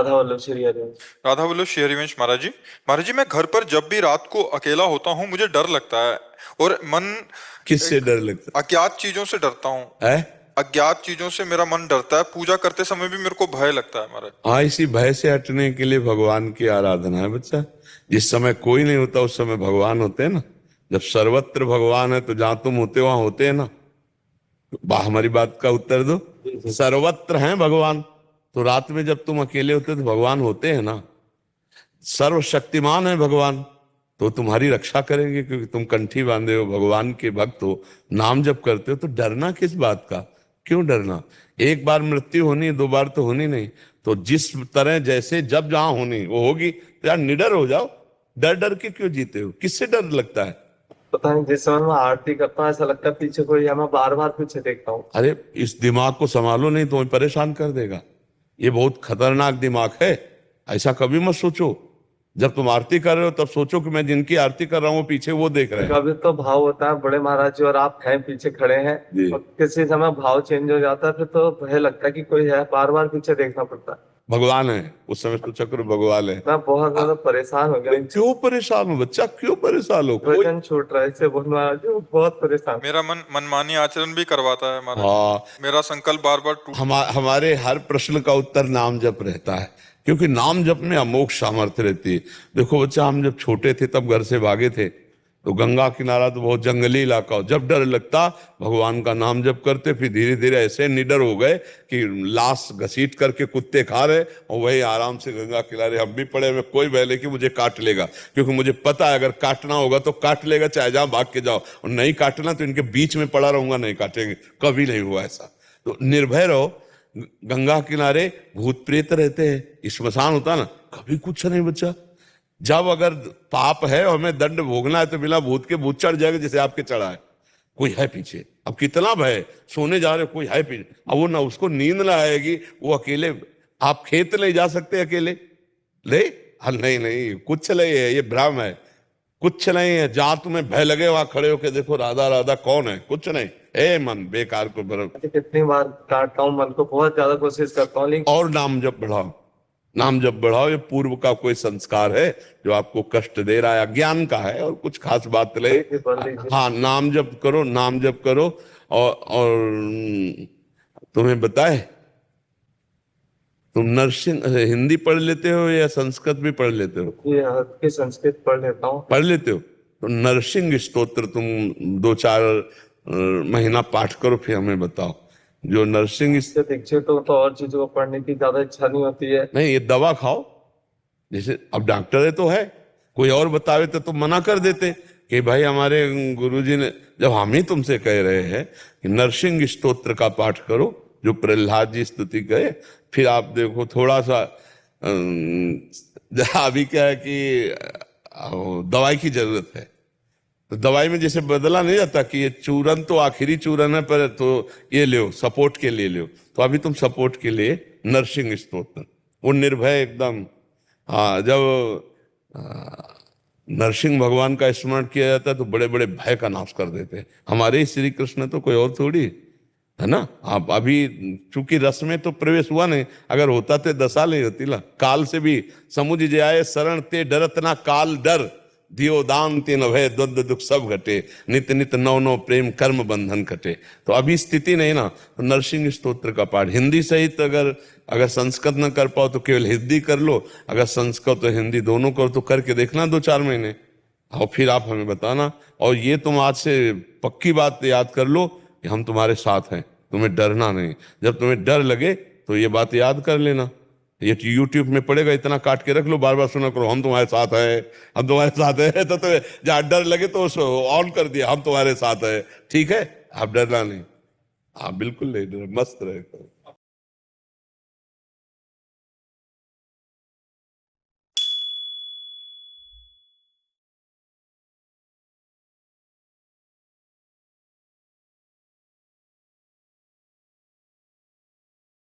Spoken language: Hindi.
राधा वल्लभ श्री हरिवंश। राधा वल्लभ श्री हरिवंश। महाराज जी मैं घर पर जब भी रात को अकेला होता हूँ मुझे डर लगता है और मन किससे डर लगता अज्ञात चीजों से डरता हूँ। है? अज्ञात चीजों से मेरा मन डरता है। पूजा करते समय भी मेरे को भय लगता है महाराज। हाँ, इसी भय से हटने के लिए भगवान की आराधना है बच्चा। जिस समय कोई नहीं होता उस समय भगवान होते हैं ना। जब सर्वत्र भगवान है तो जहां तुम होते वहां होते हैं ना। हमारी बात का उत्तर दो। सर्वत्र हैं भगवान, तो रात में जब तुम अकेले होते तो भगवान होते हैं ना। सर्वशक्तिमान है भगवान, तो तुम्हारी रक्षा करेंगे क्योंकि तुम कंठी बांधे हो, भगवान के भक्त हो, नाम जप करते हो। तो डरना किस बात का? क्यों डरना? एक बार मृत्यु होनी है, दो बार तो होनी नहीं। तो जिस तरह जैसे जब जहां होनी वो होगी, तो यार निडर हो जाओ। डर डर के क्यों जीते हो? किससे डर लगता है? पता नहीं, जिस समय मैं आरती करता हूँ ऐसा लगता है पीछे कोई है, मैं बार बार पीछे देखता हूँ। अरे इस दिमाग को संभालो, नहीं तो परेशान कर देगा। ये बहुत खतरनाक दिमाग है। ऐसा कभी मत सोचो। जब तुम आरती कर रहे हो तब सोचो कि मैं जिनकी आरती कर रहा हूँ पीछे वो देख रहे हैं। कभी तो भाव होता है बड़े महाराज जी और आप हैं पीछे खड़े हैं, और किसी समय भाव चेंज हो जाता है, फिर तो भय लगता है कि कोई है, बार बार पीछे देखना पड़ता है। भगवान है उस समय तो चक्र भगवान है। मैं बहुत ज्यादा परेशान हो गया। क्यों परेशान हो बच्चा? क्यों परेशान हो? वजन छूट रहा है इससे बहुत महाराज जी, बहुत परेशान। मेरा मन मनमानी आचरण भी करवाता है महाराज। हाँ, मेरा संकल्प बार बार टूट। हमारे हर प्रश्न का उत्तर नाम जप रहता है, क्योंकि नाम जप में अमोघ सामर्थ्य रहती है। देखो बच्चा, हम जब छोटे थे तब घर से भागे थे, तो गंगा किनारा तो बहुत जंगली इलाका हो। जब डर लगता भगवान का नाम जप करते, फिर धीरे धीरे ऐसे निडर हो गए कि लाश घसीट करके कुत्ते खा रहे और वही आराम से गंगा किनारे हम भी पड़े हुए। कोई भय नहीं कि मुझे काट लेगा, क्योंकि मुझे पता है अगर काटना होगा तो काट लेगा, चाहे जहां भाग के जाओ। और नहीं काटना तो इनके बीच में पड़ा रहूंगा, नहीं काटेंगे। कभी नहीं हुआ ऐसा। तो निर्भय रहो। गंगा किनारे भूत प्रेत रहते हैं, स्मशान होता ना, कभी कुछ नहीं बच्चा। जब अगर पाप है और हमें दंड भोगना है तो बिना भूत के भूत चढ़ जाएगा, जैसे आपके चढ़ा है। कोई है पीछे, अब कितना भय, सोने जा रहे हो कोई है पीछे। अब वो ना उसको नींद ना आएगी, वो अकेले। आप खेत ले जा सकते अकेले ले? नहीं नहीं, कुछ नहीं है, ये भ्रम है। कुछ नहीं है। जहां तुम्हें भय लगे वहां खड़े होके देखो राधा राधा कौन है। कुछ नहीं। ए मन बेकार को कितनी बार काटता हूँ मन को, बहुत ज्यादा कोशिश करता हूँ लेकिन। और नाम जप बढ़ाओ, नाम जप बढ़ाओ। ये पूर्व का कोई संस्कार है जो आपको कष्ट दे रहा है, अज्ञान का है, और कुछ खास बात नहीं। हाँ, नाम जप करो, नाम जप करो। और तुम्हें बताए, तुम नर्सिंग हिंदी पढ़ लेते हो या संस्कृत भी पढ़ लेते हो? ये संस्कृत पढ़ लेता हूँ। पढ़ लेते हो तो नरसिंह स्तोत्र तुम 2-4 महीना पाठ करो, फिर हमें बताओ। जो नरसिंह दीक्षित हो तो और चीजों को पढ़ने की ज्यादा इच्छा नहीं होती है। नहीं, ये दवा खाओ। जैसे अब डॉक्टर है तो है, कोई और बतावे तो तुम मना कर देते कि भाई हमारे गुरुजी ने। जब हम ही तुमसे कह रहे हैं कि नरसिंह स्तोत्र का पाठ करो, जो प्रहलाद जी स्तुति कहे, फिर आप देखो थोड़ा सा अभी क्या है कि दवाई की जरूरत है। तो दवाई में जैसे बदला नहीं जाता कि ये चूरन तो आखिरी चूरन है, पर तो ये ले सपोर्ट के लिए ले। तो अभी तुम सपोर्ट के लिए नरसिंह स्तोत्र, वो निर्भय एकदम। हाँ, जब नरसिंह भगवान का स्मरण किया जाता है तो बड़े बड़े भय का नाश कर देते हैं। हमारे ही श्री कृष्ण तो कोई और थोड़ी है ना। आप अभी चूंकि रस में तो प्रवेश हुआ नहीं, अगर होता तो दशा नहीं होती ना। काल से भी समुझ जाए शरण ते डरत ना काल डर, दियो दान ते न भय द्वंद दुख सब घटे, नित नित नव नव प्रेम कर्म बंधन कटे। तो अभी स्थिति नहीं ना, तो नरसिंह स्तोत्र का पाठ हिंदी सहित, अगर संस्कृत न कर पाओ तो केवल हिंदी कर लो, अगर संस्कृत और हिंदी दोनों करो तो करके देखना 2-4 महीने, और फिर आप हमें बताना। और ये तुम आज से पक्की बात याद कर लो कि हम तुम्हारे साथ हैं, तुम्हें डरना नहीं। जब तुम्हें डर लगे तो ये बात याद कर लेना। ये YouTube में पड़ेगा, इतना काट के रख लो, बार बार सुना करो, हम तुम्हारे साथ हैं, हम तुम्हारे साथ हैं। तो जहाँ डर लगे तो उसको ऑन कर दिया, हम तुम्हारे साथ हैं। ठीक है, आप डरना नहीं। आप बिल्कुल नहीं डर, मस्त रहे।